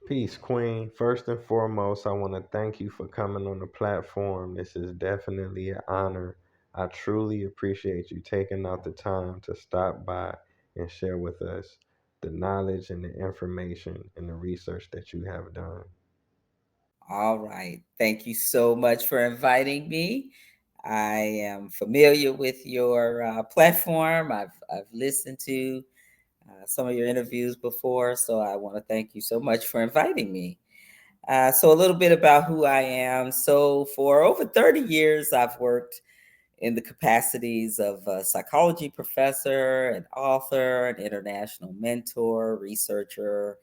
Peace, Queen. First and foremost, I want to thank you for coming on the platform. This is definitely an honor. I truly appreciate you taking out the time to stop by and share with us the knowledge and the information and the research that you have done. All right. Thank you so much for inviting me. I am familiar with your platform. I've listened to some of your interviews before, so I want to thank you so much for inviting me. So, a little bit about who I am. So, for over 30 years, I've worked in the capacities of a psychology professor, an author, an international mentor, researcher.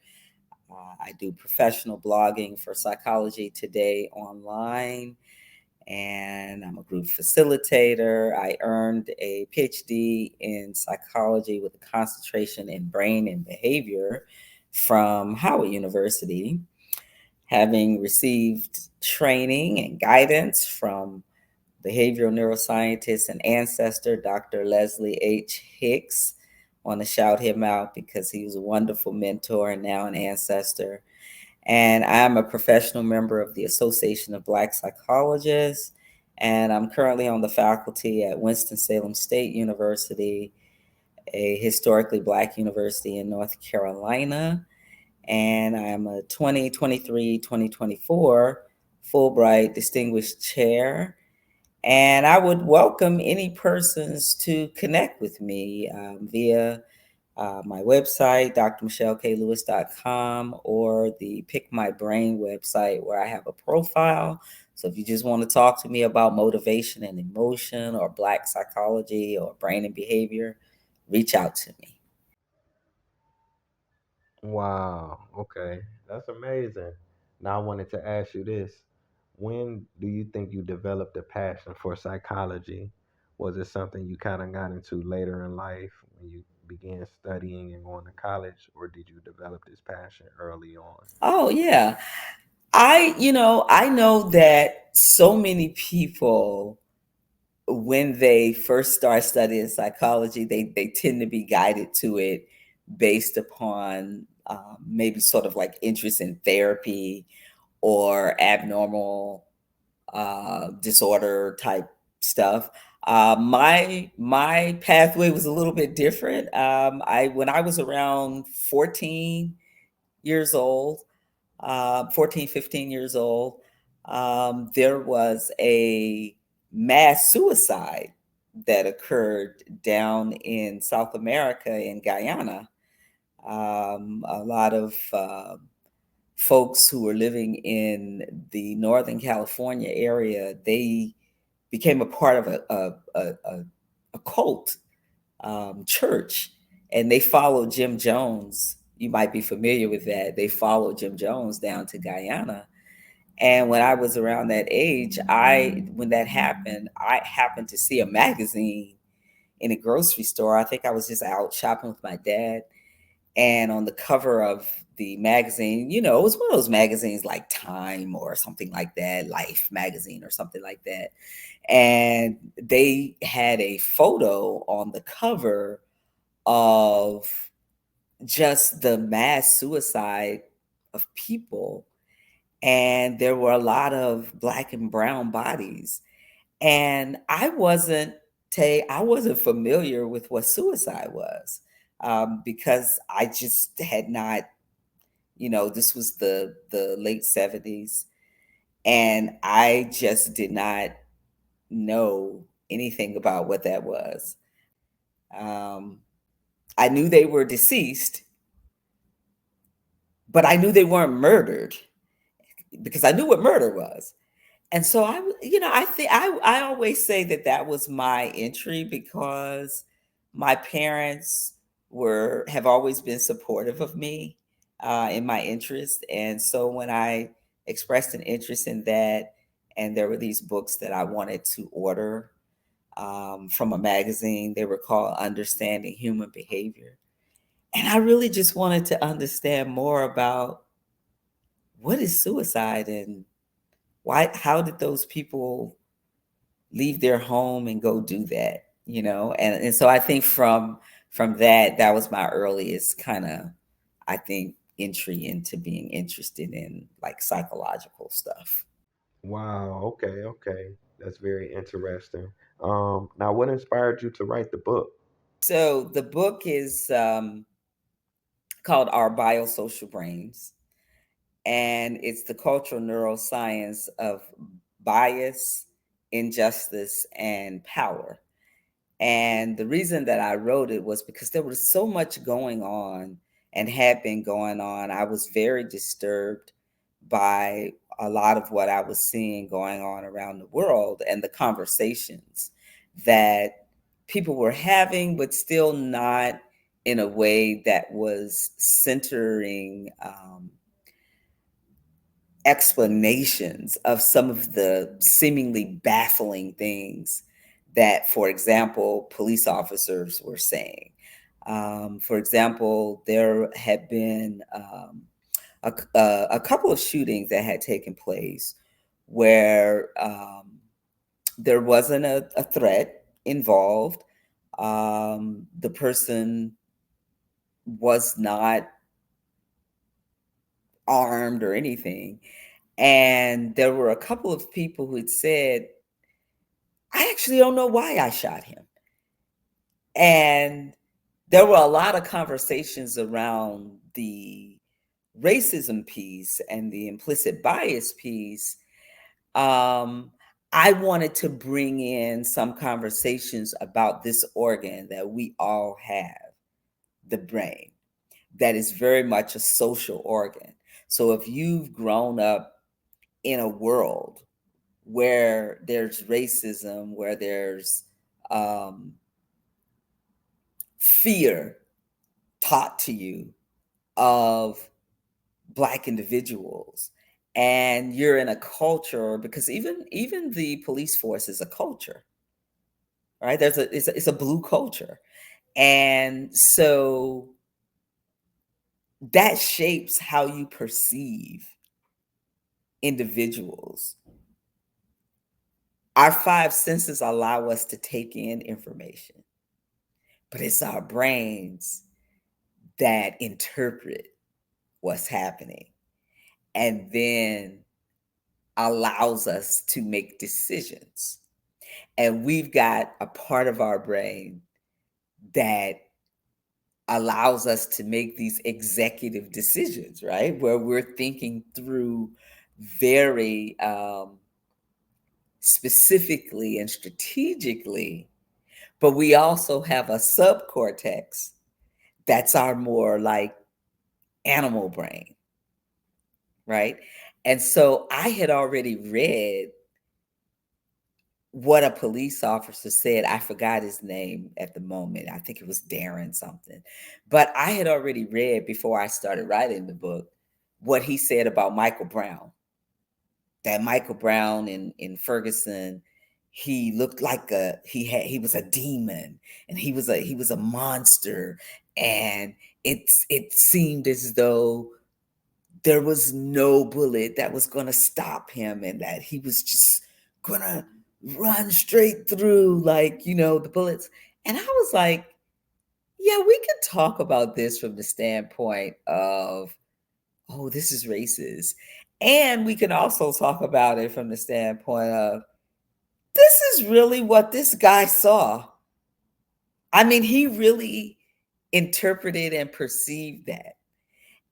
I do professional blogging for Psychology Today online, and I'm a group facilitator. I earned a PhD in psychology with a concentration in brain and behavior from Howard University, having received training and guidance from behavioral neuroscientist and ancestor, Dr. Leslie H. Hicks. I want to shout him out because he was a wonderful mentor and now an ancestor. And I'm a professional member of the Association of Black Psychologists. And I'm currently on the faculty at Winston-Salem State University, a historically Black university in North Carolina. And I'm a 2023 2024 Fulbright Distinguished Chair, and I would welcome any persons to connect with me via my website, drmichelekLewis.com, or the Pick My Brain website, where I have a profile. So if you just want to talk to me about motivation and emotion, or Black psychology, or brain and behavior, reach out to me. Wow. Okay. That's amazing. Now, I wanted to ask you this. When do you think you developed a passion for psychology? Was it something you kind of got into later in life when you began studying and going to college, or did you develop this passion early on? Oh, yeah. I know that so many people, when they first start studying psychology, they tend to be guided to it based upon maybe sort of like interest in therapy or abnormal disorder type stuff. My pathway was a little bit different. I When I was around 14 years old, 14, 15 years old, there was a mass suicide that occurred down in South America in Guyana. A lot of folks who were living in the Northern California area, they became a part of a cult church, and they followed Jim Jones. You might be familiar with that. They followed Jim Jones down to Guyana. And when I was around that age, when that happened, I happened to see a magazine in a grocery store. I think I was just out shopping with my dad, and on the cover of the magazine, it was one of those magazines like Time or something like that, Life magazine or something like that. And they had a photo on the cover of just the mass suicide of people. And there were a lot of Black and brown bodies. And I wasn't familiar with what suicide was, because I just had not, this was the late 70s, and I just did not know anything about what that was. Um, I knew they were deceased, but I knew they weren't murdered because I knew what murder was. And so I think I always say that that was my entry, because my parents were have always been supportive of me in my interest. And so when I expressed an interest in that, and there were these books that I wanted to order from a magazine, they were called Understanding Human Behavior. And I really just wanted to understand more about what is suicide, and how did those people leave their home and go do that, and so I think from that was my earliest kind of, I think, entry into being interested in like psychological stuff. Wow. Okay. Okay. That's very interesting. Now, what inspired you to write the book? So the book is called Our Biosocial Brains, and it's the cultural neuroscience of bias, injustice, and power. And the reason that I wrote it was because there was so much going on and had been going on. I was very disturbed by a lot of what I was seeing going on around the world and the conversations that people were having, but still not in a way that was centering explanations of some of the seemingly baffling things that, for example, police officers were saying. For example, there had been a couple of shootings that had taken place where there wasn't a threat involved. The person was not armed or anything. And there were a couple of people who had said, I actually don't know why I shot him. And there were a lot of conversations around the racism piece and the implicit bias piece. Um, I wanted to bring in some conversations about this organ that we all have, the brain, that is very much a social organ. So if you've grown up in a world where there's racism, where there's um, fear taught to you of Black individuals, and you're in a culture, because even the police force is a culture, right? It's a blue culture, and so that shapes how you perceive individuals. Our five senses allow us to take in information, but it's our brains that interpret what's happening and then allows us to make decisions. And we've got a part of our brain that allows us to make these executive decisions, right? Where we're thinking through very specifically and strategically, but we also have a subcortex that's our more like animal brain, right? And so I had already read what a police officer said. I forgot his name at the moment. I think it was Darren something. But I had already read before I started writing the book what he said about Michael Brown. That Michael Brown in Ferguson, he looked like he was a demon, and he was a monster, and it seemed as though there was no bullet that was going to stop him, and that he was just going to run straight through, like, the bullets. And I was like, yeah, we could talk about this from the standpoint of, oh, this is racist. And we can also talk about it from the standpoint of, this is really what this guy saw. I mean, he really interpreted and perceived that.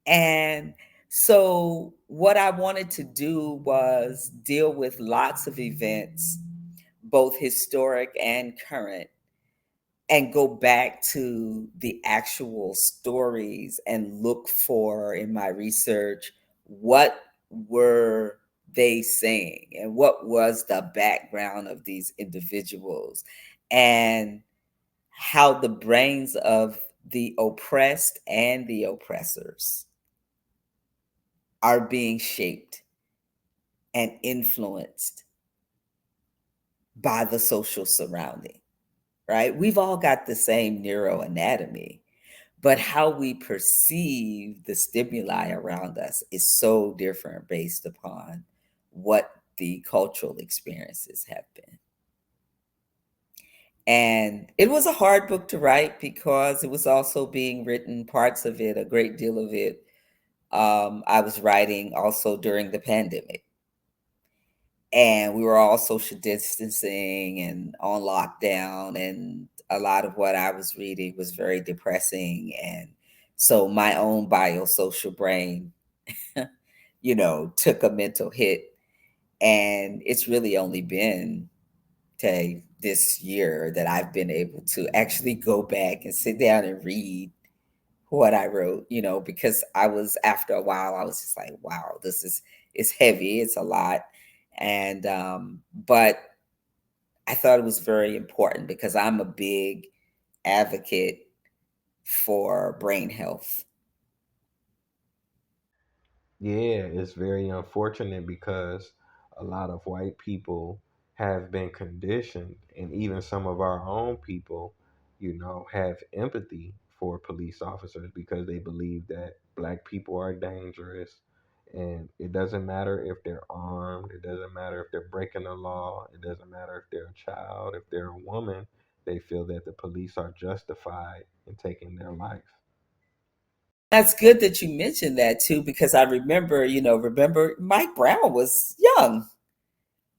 And so, what I wanted to do was deal with lots of events, both historic and current, and go back to the actual stories and look for, in my research, what were they saying and what was the background of these individuals, and how the brains of the oppressed and the oppressors are being shaped and influenced by the social surrounding, right? We've all got the same neuroanatomy, but how we perceive the stimuli around us is so different based upon what the cultural experiences have been. And it was a hard book to write because it was also being written, parts of it, a great deal of it, I was writing also during the pandemic, and we were all social distancing and on lockdown, and a lot of what I was reading was very depressing. And so my own biosocial brain, took a mental hit. And it's really only been to this year that I've been able to actually go back and sit down and read what I wrote, because I was, after a while, I was just like, wow, it's heavy, it's a lot. And but I thought it was very important because I'm a big advocate for brain health. Yeah, it's very unfortunate because a lot of white people have been conditioned, and even some of our own people, have empathy for police officers because they believe that black people are dangerous. And it doesn't matter if they're armed, it doesn't matter if they're breaking the law, it doesn't matter if they're a child, if they're a woman, they feel that the police are justified in taking their life. That's good that you mentioned that too, because I remember Mike Brown was young,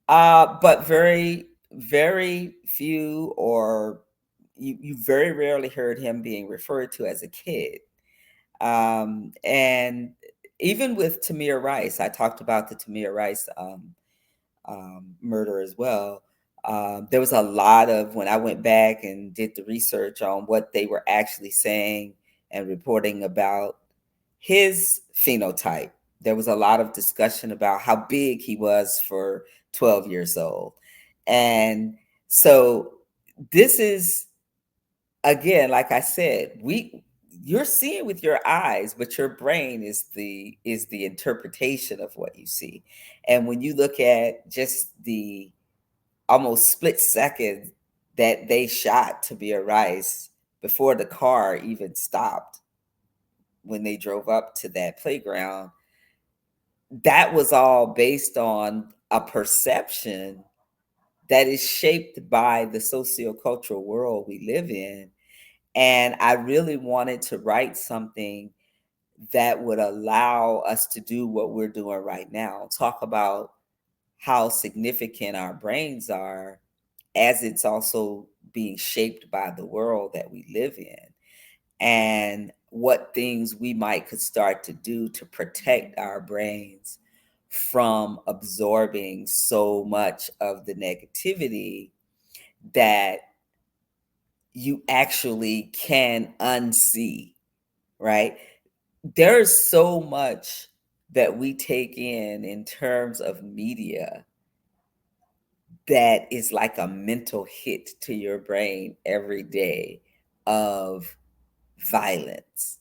but very, very few, or you very rarely heard him being referred to as a kid. And even with Tamir Rice, I talked about the Tamir Rice murder as well. There was a lot of, when I went back and did the research on what they were actually saying and reporting about his phenotype, there was a lot of discussion about how big he was for 12 years old. And so this is, again, like I said, you're seeing with your eyes, but your brain is the interpretation of what you see. And when you look at just the almost split second that they shot Tamir Rice before the car even stopped, when they drove up to that playground, that was all based on a perception that is shaped by the sociocultural world we live in. And I really wanted to write something that would allow us to do what we're doing right now, talk about how significant our brains are, as it's also being shaped by the world that we live in, and what things we might could start to do to protect our brains from absorbing so much of the negativity that you actually can unsee, right? There's so much that we take in terms of media that is like a mental hit to your brain every day, of violence,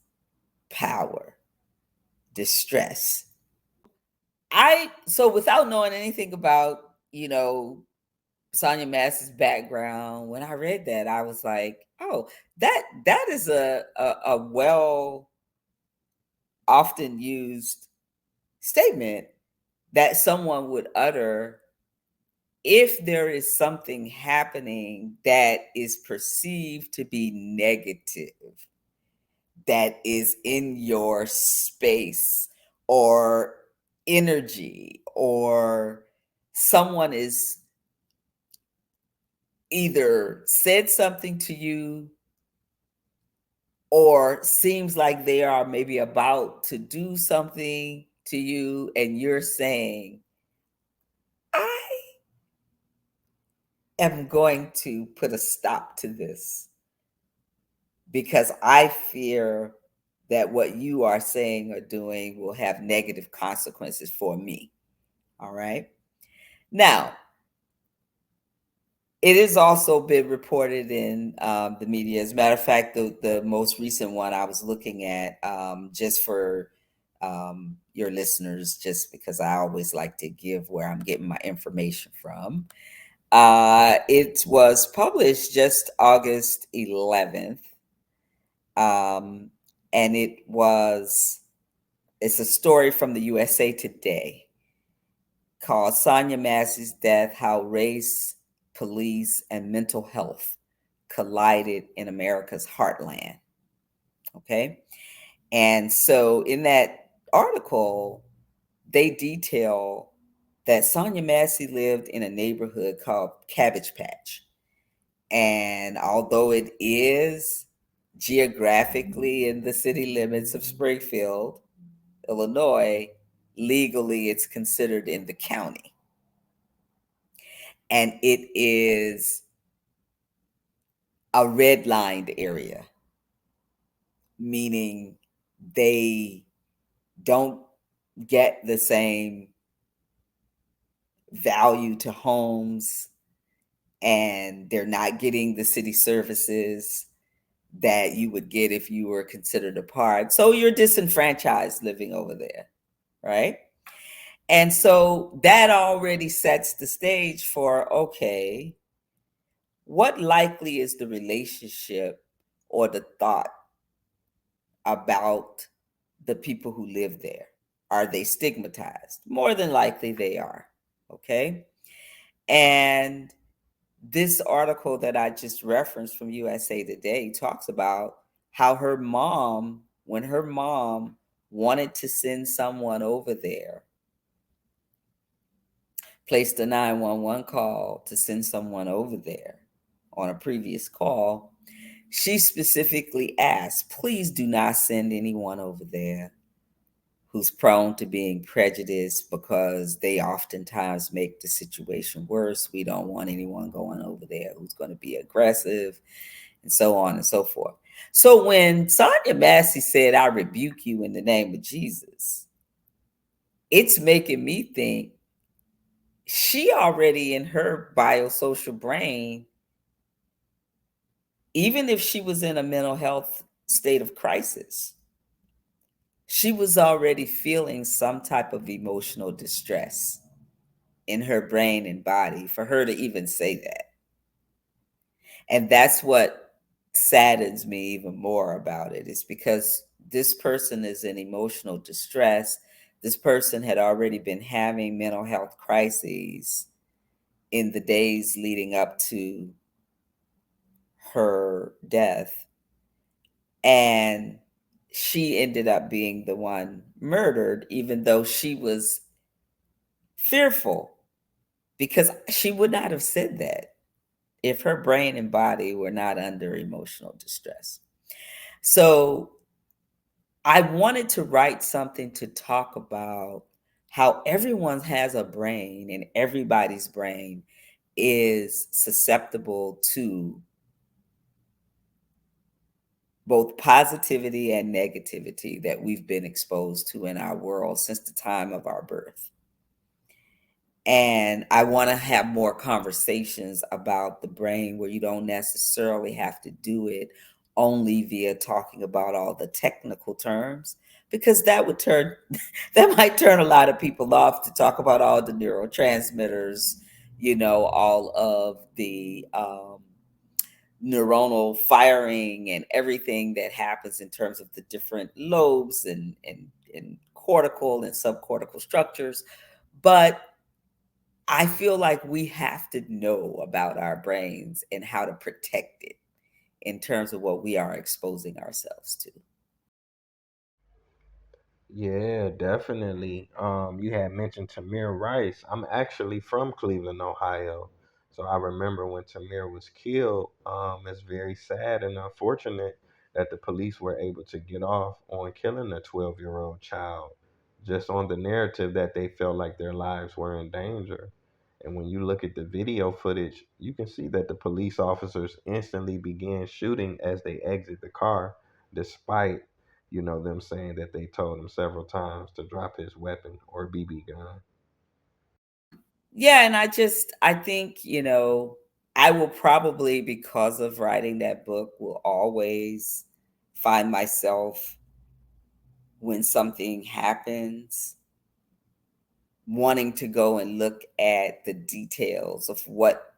power, distress. So without knowing anything about, Sonya Mass's background, when I read that, I was like, oh, that is a well often used statement that someone would utter if there is something happening that is perceived to be negative, that is in your space or energy, or someone is either said something to you or seems like they are maybe about to do something to you, and you're saying, I am going to put a stop to this because I fear that what you are saying or doing will have negative consequences for me. All right. Now, it has also been reported in the media. As a matter of fact, the most recent one I was looking at, just for your listeners, just because I always like to give where I'm getting my information from. It was published just August 11th, um, and it's a story from the USA Today called Sonya Massey's Death: How Race, Police, and Mental Health Collided in America's Heartland. Okay. And so in that article, they detail that Sonia Massey lived in a neighborhood called Cabbage Patch. And although it is geographically in the city limits of Springfield, Illinois, legally it's considered in the county. And it is a redlined area, meaning they don't get the same value to homes and they're not getting the city services that you would get if you were considered a part. So you're disenfranchised living over there, right? And so that already sets the stage for okay, what likely is the relationship or the thought about the people who live there? Are they stigmatized? More than likely they are. Okay. And this article that I just referenced from USA Today talks about how her mom, when her mom wanted to send someone over there, placed a 911 call to send someone over there on a previous call, she specifically asked, please do not send anyone over there who's prone to being prejudiced because they oftentimes make the situation worse. We don't want anyone going over there who's going to be aggressive and so on and so forth. So when Sonia Massey said, I rebuke you in the name of Jesus, it's making me think she already in her biosocial brain, even if she was in a mental health state of crisis, she was already feeling some type of emotional distress in her brain and body for her to even say that. And that's what saddens me even more about it, is because this person is in emotional distress. This person had already been having mental health crises in the days leading up to her death. And she ended up being the one murdered, even though she was fearful, because she would not have said that if her brain and body were not under emotional distress. So I wanted to write something to talk about how everyone has a brain and everybody's brain is susceptible to both positivity and negativity that we've been exposed to in our world since the time of our birth. And I want to have more conversations about the brain where you don't necessarily have to do it only via talking about all the technical terms, because that would turn that might turn a lot of people off to talk about all the neurotransmitters, all of the neuronal firing and everything that happens in terms of the different lobes and cortical and subcortical structures. But I feel like we have to know about our brains and how to protect it in terms of what we are exposing ourselves to. Yeah, definitely. You had mentioned Tamir Rice. I'm actually from Cleveland, Ohio. So I remember when Tamir was killed. It's very sad and unfortunate that the police were able to get off on killing a 12-year-old child just on the narrative that they felt like their lives were in danger. And when you look at the video footage, you can see that the police officers instantly began shooting as they exit the car, despite them saying that they told him several times to drop his weapon or BB gun. Yeah, and I think, I will probably, because of writing that book, will always find myself when something happens wanting to go and look at the details of what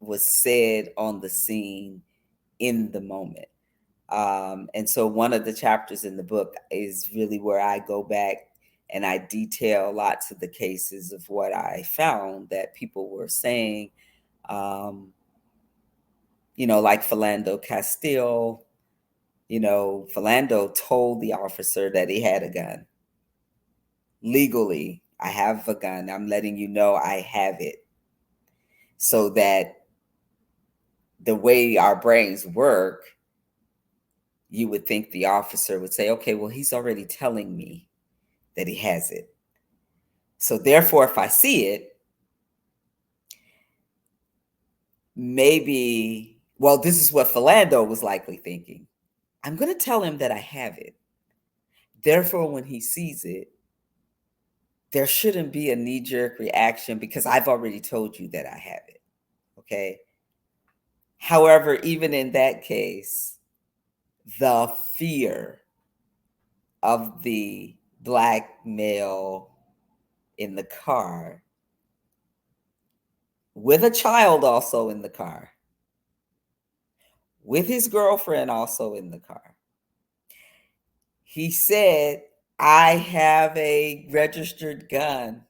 was said on the scene in the moment. And so one of the chapters in the book is really where I go back and I detail lots of the cases of what I found that people were saying, um, like Philando Castile. Philando told the officer that he had a gun. legally, I have a gun. I'm letting you know I have it, so that the way our brains work, you would think the officer would say, okay, well, he's already telling me that he has it. So therefore, if I see it, maybe, well, this is what Philando was likely thinking. I'm going to tell him that I have it. Therefore, when he sees it, there shouldn't be a knee jerk reaction because I've already told you that I have it. Okay. However, even in that case, the fear of the black male in the car with a child also in the car, with his girlfriend also in the car. He said, I have a registered gun.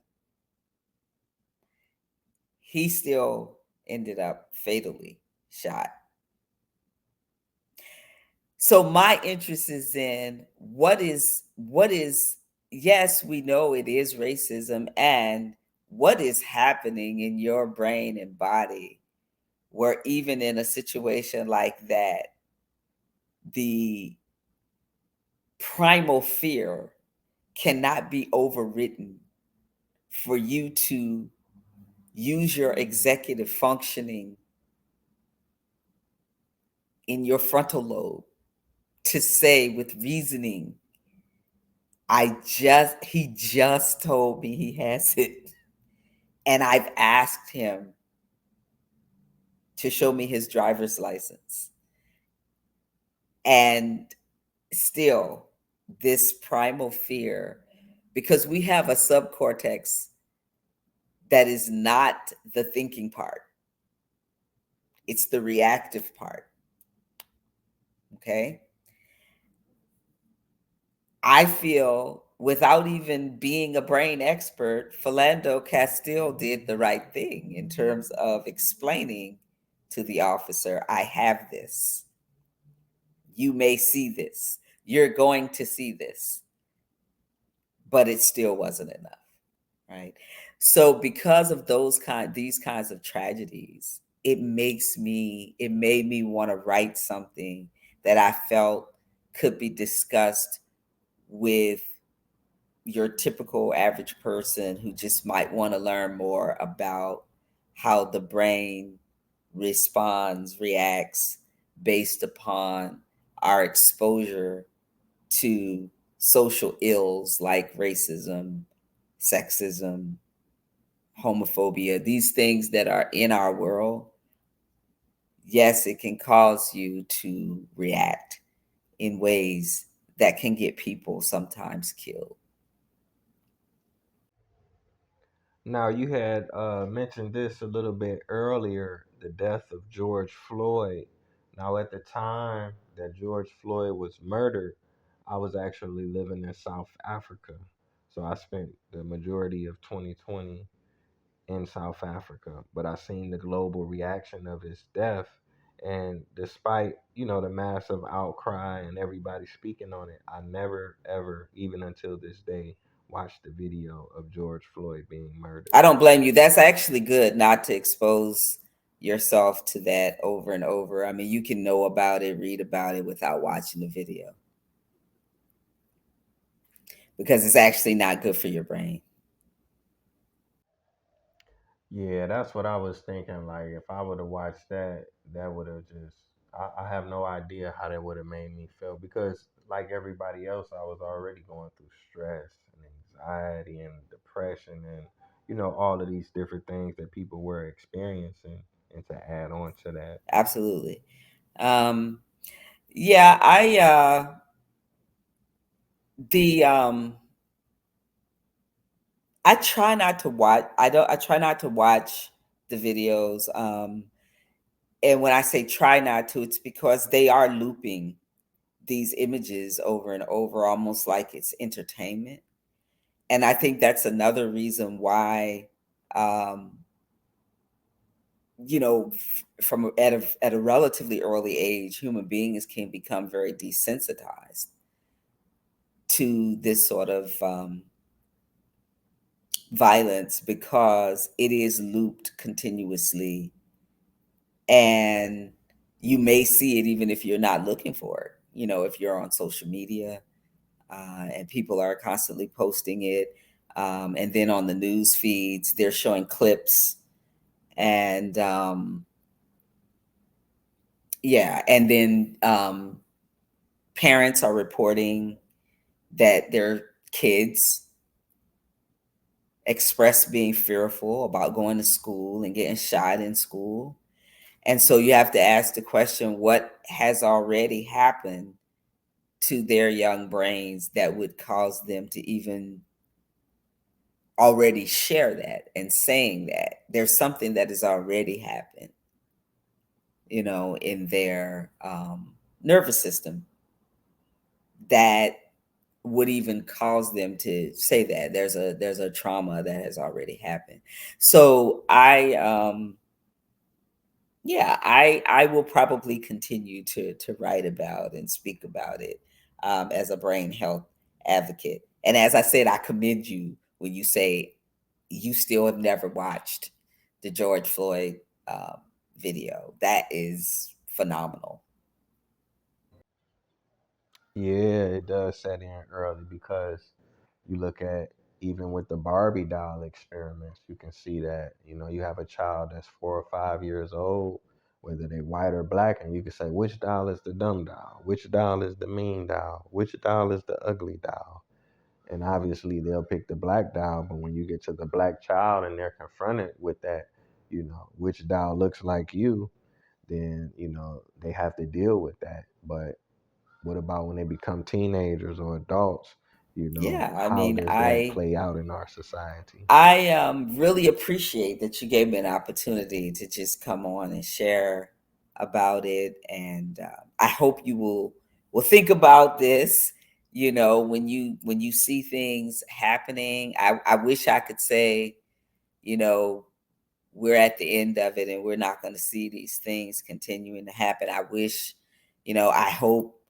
He still ended up fatally shot. So my interest is in what is yes, we know it is racism, and what is happening in your brain and body where even in a situation like that, the primal fear cannot be overridden for you to use your executive functioning in your frontal lobe to say with reasoning, he just told me he has it. And I've asked him to show me his driver's license. And still, this primal fear, because we have a subcortex that is not the thinking part, it's the reactive part. Okay. I feel without even being a brain expert, Philando Castile did the right thing in terms of explaining to the officer, I have this. You may see this. You're going to see this. But it still wasn't enough. Right. So because of these kinds of tragedies, it made me want to write something that I felt could be discussed with your typical average person who just might want to learn more about how the brain reacts based upon our exposure to social ills like racism, sexism, homophobia, these things that are in our world. Yes, it can cause you to react in ways that can get people sometimes killed. Now, you had mentioned this a little bit earlier, the death of George Floyd. Now, at the time that George Floyd was murdered, I was actually living in South Africa. So I spent the majority of 2020 in South Africa. But I seen the global reaction of his death. And despite, the massive outcry and everybody speaking on it, I never, ever, even until this day, watched the video of George Floyd being murdered. I don't blame you. That's actually good not to expose yourself to that over and over. I mean, you can know about it, read about it without watching the video because it's actually not good for your brain. Yeah, that's what I was thinking. Like, if I would have watched that, that would have just, I have no idea how that would have made me feel because, like everybody else, I was already going through stress and anxiety and depression and, all of these different things that people were experiencing. And to add on to that, Absolutely. Um, yeah, the I try not to watch. I try not to watch the videos. And when I say try not to, it's because they are looping these images over and over, almost like it's entertainment. And I think that's another reason why, um, from at a relatively early age, human beings can become very desensitized to this sort of violence because it is looped continuously, and you may see it even if you're not looking for it. If you're on social media, and people are constantly posting it, and then on the news feeds they're showing clips, and yeah, and then parents are reporting that their kids express being fearful about going to school and getting shot in school. And so you have to ask the question, what has already happened to their young brains that would cause them to even already share that and saying that? There's something that has already happened, in their nervous system that would even cause them to say that. There's a trauma that has already happened. So I will probably continue to write about and speak about it, as a brain health advocate. And as I said, I commend you when you say you still have never watched the George Floyd um, video. That is phenomenal. Yeah, it does set in early because you look at even with the Barbie doll experiments, you can see that, you have a child that's 4 or 5 years old, whether they white or black, and you can say, which doll is the dumb doll? Which doll is the mean doll? Which doll is the ugly doll? And obviously they'll pick the black doll, but when you get to the black child and they're confronted with that, which doll looks like you, then, they have to deal with that. But what about when they become teenagers or adults? Yeah, I How mean, does that I play out in our society? I really appreciate that you gave me an opportunity to just come on and share about it, and I hope you will think about this. When you see things happening, I wish I could say, you know, we're at the end of it and we're not going to see these things continuing to happen. I wish, I hope.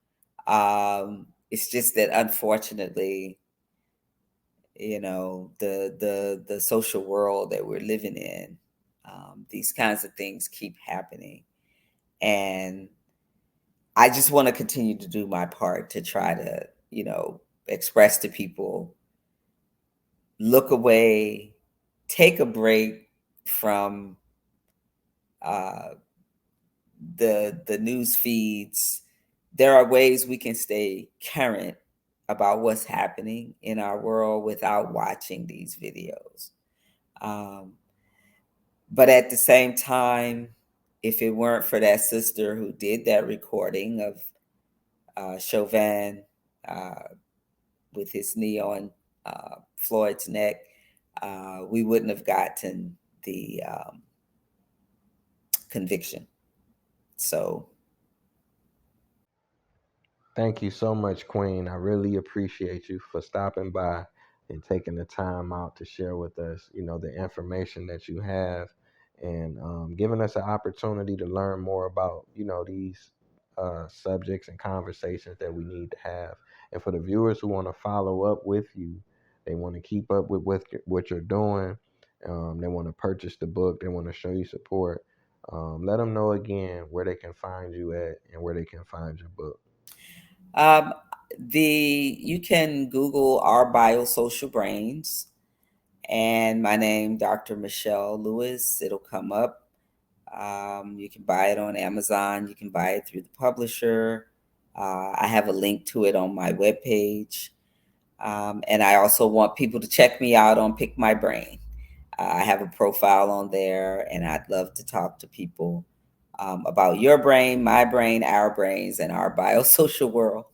It's just that unfortunately, the social world that we're living in, these kinds of things keep happening, and I just want to continue to do my part to try to express to people, look away, take a break from uh, the news feeds. There are ways we can stay current about what's happening in our world without watching these videos. um, But at the same time, if it weren't for that sister who did that recording of Chauvin uh, with his knee on Floyd's neck, we wouldn't have gotten the conviction. So, Thank you so much, Queen. I really appreciate you for stopping by and taking the time out to share with us, the information that you have, and giving us an opportunity to learn more about, these subjects and conversations that we need to have. And for the viewers who want to follow up with you, they want to keep up with what you're doing, they want to purchase the book, they want to show you support. Let them know again where they can find you at and where they can find your book. um, you can Google our biosocial brains and my name, Dr. Michelle Lewis. It'll come up. You can buy it on Amazon. You can buy it through the publisher. I have a link to it on my webpage. And I also want people to check me out on Pick My Brain. I have a profile on there, and I'd love to talk to people about your brain, my brain, our brains, and our biosocial world.